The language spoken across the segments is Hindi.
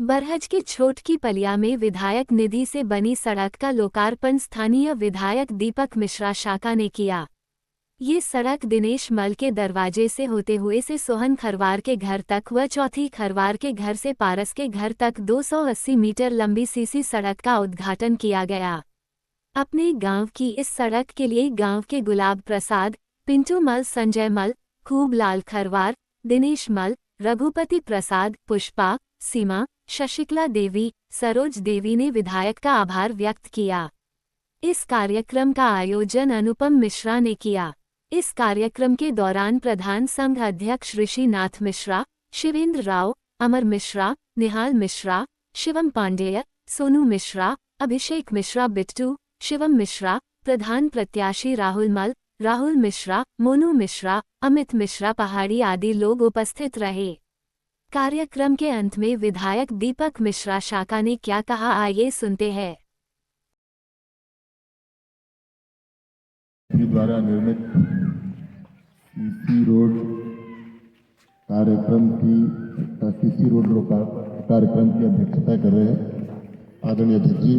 बरहज के छोट की पलिया में विधायक निधि से बनी सड़क का लोकार्पण स्थानीय विधायक दीपक मिश्रा शाका ने किया। ये सड़क दिनेश मल के दरवाजे से होते हुए से सोहन खरवार के घर तक व चौथी खरवार के घर से पारस के घर तक 280 मीटर लंबी सीसी सड़क का उद्घाटन किया गया। अपने गांव की इस सड़क के लिए गांव के गुलाब प्रसाद, पिंटू मल, संजय मल, खूब लाल खरवार, दिनेश मल, रघुपति प्रसाद, पुष्पा, सीमा, शशिकला देवी, सरोज देवी ने विधायक का आभार व्यक्त किया। इस कार्यक्रम का आयोजन अनुपम मिश्रा ने किया। इस कार्यक्रम के दौरान प्रधान संघ अध्यक्ष ऋषि नाथ मिश्रा, शिवेंद्र राव, अमर मिश्रा, निहाल मिश्रा, शिवम पांडेय, सोनू मिश्रा, अभिषेक मिश्रा, बिट्टू, शिवम मिश्रा, प्रधान प्रत्याशी राहुल मल, राहुल मिश्रा, मोनू मिश्रा, अमित मिश्रा पहाड़ी आदि लोग उपस्थित रहे। कार्यक्रम के अंत में विधायक दीपक मिश्रा शाका ने क्या कहा, आइए सुनते हैं। द्वारा निर्मित सीसी रोड कार्यक्रम की सीसी रोड लोकार्पण कार्यक्रम की अध्यक्षता कर रहे हैं आदरणीय अध्यक्ष जी,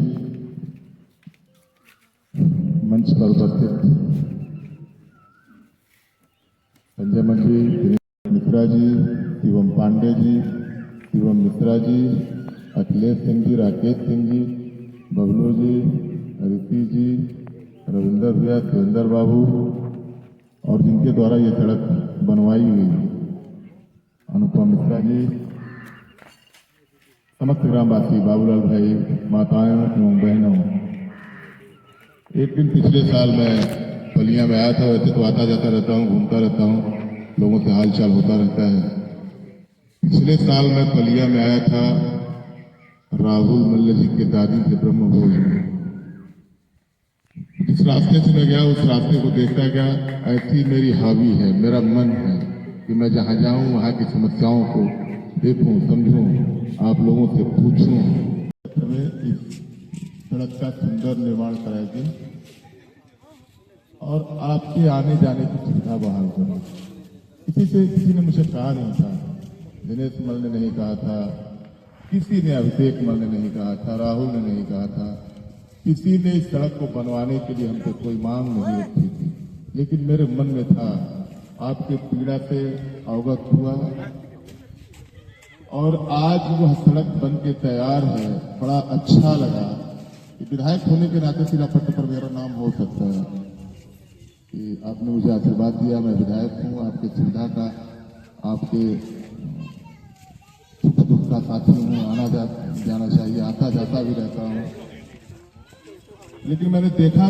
मंच पर उपस्थित संजय मंत्री, मिश्रा जी, शिवम पांडे जी, शिवम मिश्रा जी, अखिलेश सिंह जी, राकेश सिंह जी, बबलू जी, ऋषि जी, रविंदर भैया, सुरेंद्र बाबू और जिनके द्वारा ये सड़क बनवाई हुई, अनुपम मिश्रा जी, समस्त ग्रामवासी, बाबूलाल भाई, माताएं एवं बहनों। एक दिन पिछले साल मैं पलिया में आया था, वैसे तो आता जाता रहता हूँ, घूमता रहता हूँ, लोगों से हालचाल होता रहता है। पिछले साल मैं पलिया में आया था राहुल मल्ल जी के दादी से ब्रह्म भोज में। जिस रास्ते से मैं गया उस रास्ते को देखता गया, ऐसी मेरी हावी है, मेरा मन है कि मैं जहां जाऊं वहां की समस्याओं को देखूं, समझूं, आप लोगों से पूछूं। इस सड़क का सुंदर निर्माण कराएगी और आपके आने जाने की सुविधा बहाल करें। किसी ने मुझे कहा नहीं था, दिनेश मल ने नहीं कहा था, किसी ने, अभिषेक मल ने नहीं कहा था, राहुल ने नहीं कहा था, किसी ने इस सड़क को बनवाने के लिए हमसे कोई मांग नहीं रखी थी, लेकिन मेरे मन में था, आपके पीड़ा से अवगत हुआ और आज वह सड़क बन के तैयार है। बड़ा अच्छा लगा कि विधायक होने के नाते शिलापट्ट पर मेरा नाम हो सकता है कि आपने मुझे आशीर्वाद दिया, मैं विधायक हूँ, आपके सुविधा का, आपके सुख दुख का साथी हूँ, आना जाना चाहिए, आता जाता भी रहता हूँ। लेकिन मैंने देखा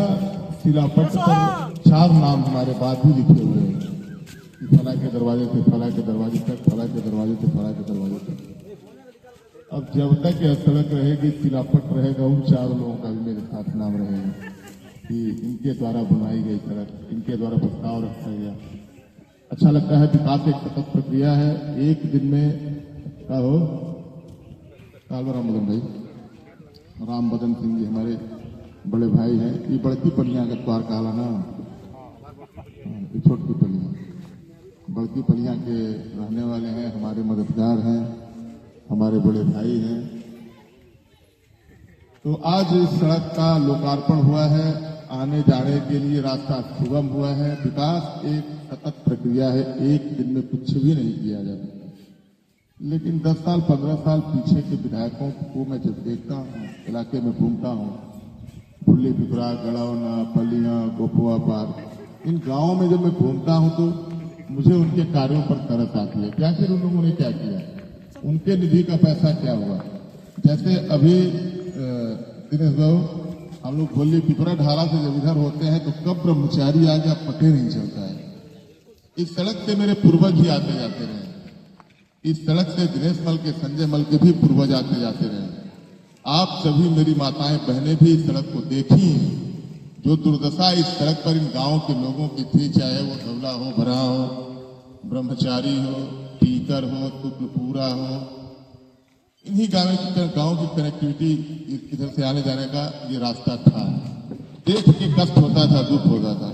शिलापट्ट पर 4 नाम हमारे बाद भी लिखे हुए हैं कि फला के दरवाजे से फला के दरवाजे तक, फला के दरवाजे से फला के दरवाजे तक। अब जब तक यह सड़क रहेगी, शिलापट्ट रहेगा, उन 4 लोगों का भी मेरे साथ नाम रहेगा कि इनके द्वारा बनाई गई सड़क, इनके द्वारा प्रस्ताव रखा गया। अच्छा लगता है, विकास एक सतत प्रक्रिया है। एक दिन में क्या हो, राम बदन भाई, राम बदन सिंह जी हमारे बड़े भाई हैं। ये बड़की पलिया का द्वार कहला ना, ये छोटकी पलिया, बड़की पलिया के रहने वाले हैं, हमारे मददगार हैं, हमारे बड़े भाई हैं। तो आज इस सड़क का लोकार्पण हुआ है, आने जाने के लिए रास्ता सुगम हुआ है। विकास एक सतत प्रक्रिया है, एक दिन में कुछ भी नहीं किया जा सकता। लेकिन 10 साल 15 साल पीछे के विधायकों को मैं जब देखता हूँ, इलाके में घूमता हूँ, फुल्ली पिपरा, गड़ौना, पलिया, गोपुआ पार, इन गांवों में जब मैं घूमता हूं तो मुझे उनके कार्यों पर तरस आती है। क्या फिर उन लोगों ने क्या किया, उनके निधि का पैसा क्या हुआ। जैसे अभी दिनेश बाबू, हम लोग फुल्ली पिपरा ढाला से जब इधर होते हैं तो कब ब्रह्मचारी आ गया पते नहीं चलता है। इस सड़क से मेरे पूर्वज ही आते जाते रहे, इस सड़क से दिनेश मल के, संजय मल के भी पूर्वज आते जाते रहे। आप सभी मेरी माताएं बहनें भी इस सड़क को देखी हैं। जो दुर्दशा इस सड़क पर इन गांवों के लोगों की थी, चाहे वो धवला हो, भरा हो, ब्रह्मचारी हो, टीकर हो, तुकलपुरा हो, इन्हीं गांवों की कनेक्टिविटी, इधर से आने जाने का ये रास्ता था। देख के कष्ट होता था, दुख होता था।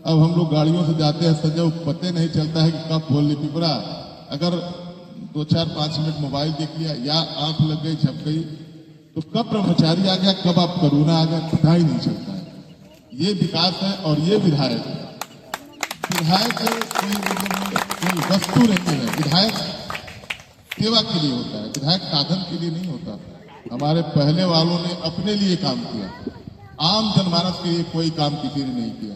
अब हम लोग गाड़ियों से जाते हैं, संजय, पते नहीं चलता है कि कब बोली पिपरा, अगर 2-4-5 मिनट मोबाइल देख लिया या आंख लग गई झप गई तो कब ब्रह्मचारी आ गया कब आप कोरोना आ गया पता ही नहीं चलता है। ये विकास है और ये विधायक है। विधायक कोई वस्तु नहीं है। विधायक सेवा के लिए होता है। विधायक साधन के लिए नहीं होता। हमारे पहले वालों ने अपने लिए काम किया, आम जनमानस के लिए कोई काम किसी ने नहीं किया।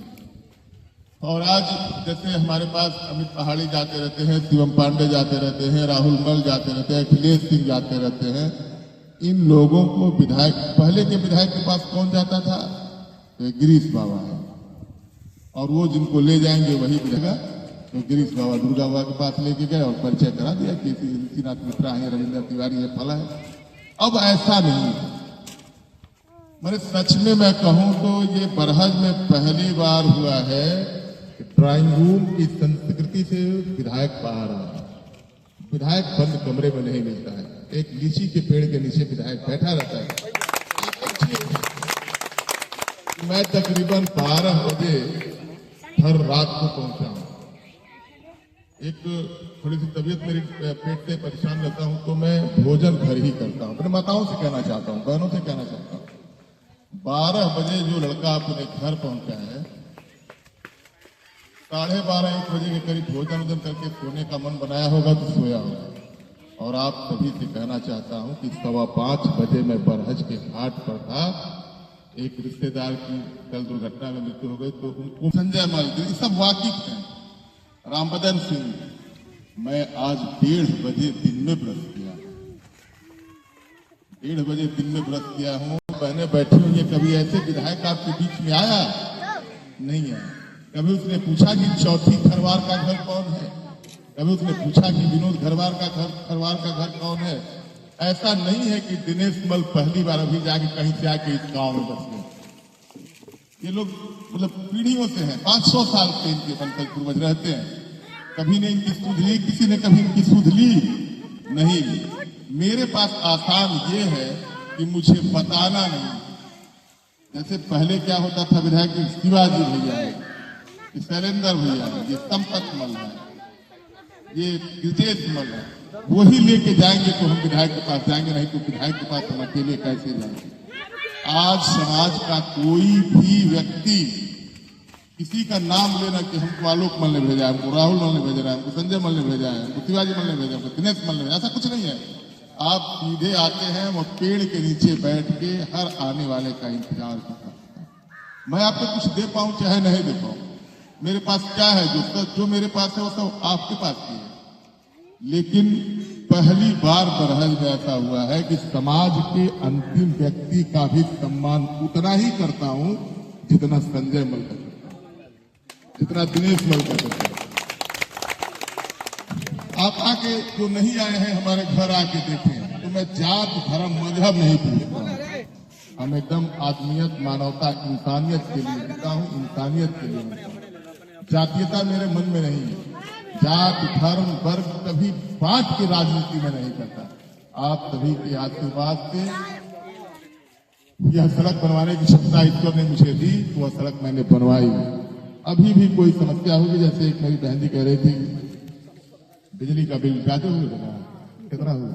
और आज जैसे हमारे पास अमित पहाड़ी जाते रहते हैं, शिवम पांडे जाते रहते हैं, राहुल मल जाते रहते हैं, अखिलेश सिंह जाते रहते हैं। इन लोगों को विधायक, पहले के विधायक के पास कौन जाता था? तो गिरीश बाबा है, और वो जिनको ले जाएंगे वही विधायक। तो गिरीश बाबा दुर्गा बाबा के पास लेके गए और परिचय करा दिया कि ऋषिनाथ मिश्रा है, रविंद्र तिवारी है, फला है। अब ऐसा नहीं। मेरे सच में मैं कहूं तो ये बरहज में पहली बार हुआ है कि ड्राइंग रूम की संस्कृति से विधायक बाहर आ रहा है। विधायक बंद कमरे में नहीं मिलता है। एक लीची के पेड़ के नीचे विधायक बैठा रहता है। मैं तकरीबन 12 बजे हर रात को पहुंचा हूं। एक थोड़ी सी तबीयत मेरी पेट से परेशान रहता हूं तो मैं भोजन घर ही करता हूं। अपने माताओं से कहना चाहता हूं, बहनों से कहना चाहता हूं, 12 बजे जो लड़का अपने घर पहुंचा है, 12:30-1 बजे के करीब भोजन वोजन करके सोने का मन बनाया होगा तो सोया होगा। और आप सभी से कहना चाहता हूं कि 5:15 बजे मैं बरहज के घाट पर था। एक रिश्तेदार की कल दुर्घटना में मृत्यु हो गई तो उनको संजय मल, ये सब वाकिफ हैं, रामबदन सिंह। मैं आज 1:30 बजे दिन में व्रत किया, 1:30 बजे दिन में व्रत किया हूं। बहने बैठी हुई है, कभी ऐसे विधायक आपके बीच में आया नहीं है। कभी उसने पूछा कि चौथी खरवार का घर कौन है? कभी उसने पूछा कि विनोद खरवार का घर कौन है? ऐसा नहीं है कि दिनेश मल पहली बार अभी जाके कहीं से आके इस गांव में बस गए। ये लोग मतलब पीढ़ियों से हैं, 500 साल से इनके वंशज पूर्वज रहते हैं। कभी ने इनकी सुध ली, किसी ने कभी इनकी सुध ली नहीं ली। मेरे पास आसान ये है कि मुझे बताना नहीं। जैसे पहले क्या होता था, विधायक शिवाजी भैया है, शैलेंद्र भैया है, ये संपत मल है, ये गिरजेश मल है, वही लेके जाएंगे तो हम विधायक के पास जाएंगे, नहीं तो विधायक के पास हम अकेले कैसे जाएंगे? आज समाज का कोई भी व्यक्ति किसी का नाम लेना कि हमको आलोक मल ने भेजा है, हमको राहुल मल ने भेजा है, हमको संजय मल ने भेजा है, हमको शिवाजी मल ने भेजा है, हमको दिनेश मल ने भेजा, ऐसा कुछ नहीं है। आप सीधे आते हैं और पेड़ के नीचे बैठ के हर आने वाले का इंतजार करता है। मैं आपको कुछ दे पाऊं चाहे नहीं दे पाऊं, मेरे पास क्या है, जो मेरे पास है वो सब आपके पास ही है। लेकिन पहली बार बरहज में ऐसा हुआ है कि समाज के अंतिम व्यक्ति का भी सम्मान उतना ही करता हूं जितना संजय मल का करता हूं, जितना दिनेश मल का करता हूं। आप आके जो नहीं आए हैं हमारे घर आके देखें तो मैं जात धर्म मजहब नहीं पूछता। हम एकदम आदमियत, मानवता, इंसानियत के लिए जीता हूं, इंसानियत के लिए जीता हूं। जातीयता मेरे मन में नहीं है। जात धर्म वर्ग कभी बांट की राजनीति में नहीं करता। आप सभी के आशीर्वाद से यह सड़क बनवाने की क्षमता ईश्वर ने मुझे दी, तो वह सड़क मैंने बनवाई। अभी भी कोई समस्या होगी, जैसे एक मेरी बहन जी कह रही थी बिजली का बिल ज्यादा हुआ, कितना हुआ?